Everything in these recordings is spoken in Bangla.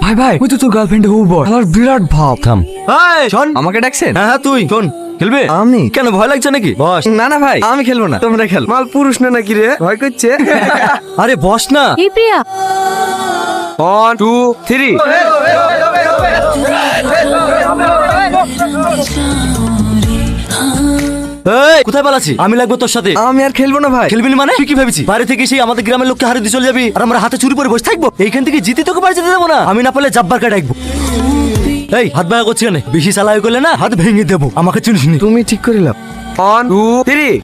ভাই ভাই ওই তো তোর গার্লফ্রেন্ডে হবু বল, আমার বিরাট ভাব। থাম। এই শোন, আমাকে ডাকছেন? হ্যাঁ তুই শোন, খেলবে? আমি কেন ভয় লাগছে নাকি? বস। না না ভাই, আমি খেলবো না, তোমরা খেল। মাল পুরুষ না নাকি রে, ভয় করছে? আরে বস না। এই প্রিয়া, 1 2 3। এই কোথায় পালাচ্ছি? আমি লাগবো তোর সাথে। আমি আর খেলবো না ভাই। খেলবি না মানে? তুই কি ভাবছিস বাইরে থেকে সেই আমাদের গ্রামের লোককে হারিয়ে দিয়ে চলে যাবি আর আমরা হাতে চুরি করে বসে থাকবো? এইখান থেকে জিতে তোকে বাড়ি যেতে দেবো না। আমি না পারলে জাব্বার কা ডাকবো। এই হাত ভাঙা করছি কেন? বেশি চালাই করলে না হাত ভেঙে দেবো। আমাকে চিনিস নি। তুমি ঠিক করিলাম। 1 2 3।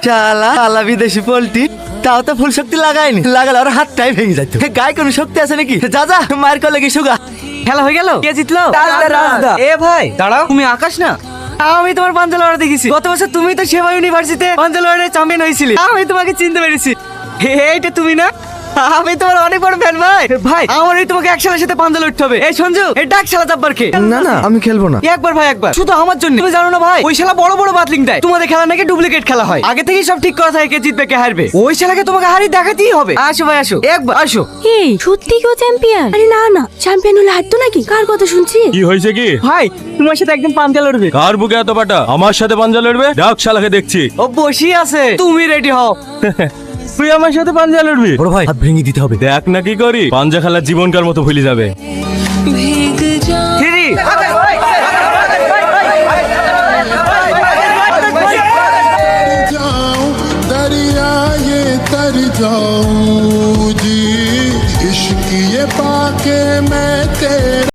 চালা চালা বিদেশি পোল্ট্রি, তাও তো ফুল শক্তি লাগায়নি, লাগালে ওর হাতটাই ভেঙে যাইতো। গায়ে কোনো শক্তি আছে নাকি? যা যা মায়ের কলে গিয়ে সুগা। খেলা হয়ে গেল, কে জিতলো? রাজদা। এ ভাই দাঁড়াও। তুমি আকাশ না? আমি তোমার পাঞ্জা লড়া দেখেছি গত বছর, তুমি তো সেবা ইউনিভার্সিটিতে পাঞ্জা লড়াই চ্যাম্পিয়ন হয়েছিলে, আমি তোমাকে চিনতে পেরেছি। এইটা তুমি না? আমি তোমার অনেক বড় ফ্যান ভাই। ভাই আমার এই তোমাকে এক শালার সাথে পাঞ্জা লড়তে হবে। এই সঞ্জু, এই ডাক শালা জাব্বারকে। না না আমি খেলবো না। একবার ভাই, একবার শুধু আমার জন্য। তুমি জানো না ভাই, ওই শালা বড় বড় বাতলিং দেয়। তোমাদের খেলা নাকি ডুপ্লিকেট খেলা হয়, আগে থেকেই সব ঠিক করা থাকে কে জিতবে কে হারবে। ওই শালাকে তোমাকে হারিয়ে দেখাতেই হবে। আসো ভাই আসো, একবার আসো। এই সত্যি কেউ চ্যাম্পিয়ন? আরে না না, চ্যাম্পিয়ন হলে হারতো নাকি? কার কথা শুনছি? কি হয়েছে কি? ভাই তোমার সাথে একদম পাঞ্জা লড়বে। কার বুকে এত পাটা? আমার সাথে পাঞ্জা লড়বে? ডাক শালাকে দেখছি। ও বসি আছে, তুমি রেডি হও। তুই আমার সাথে পাঞ্জা লড়বি? বড় ভাই হাত ভেঙে দিতে হবে। দেখ না কি করি, পাঞ্জা খেলা জীবনকার মতো ভুলে যাবে। 3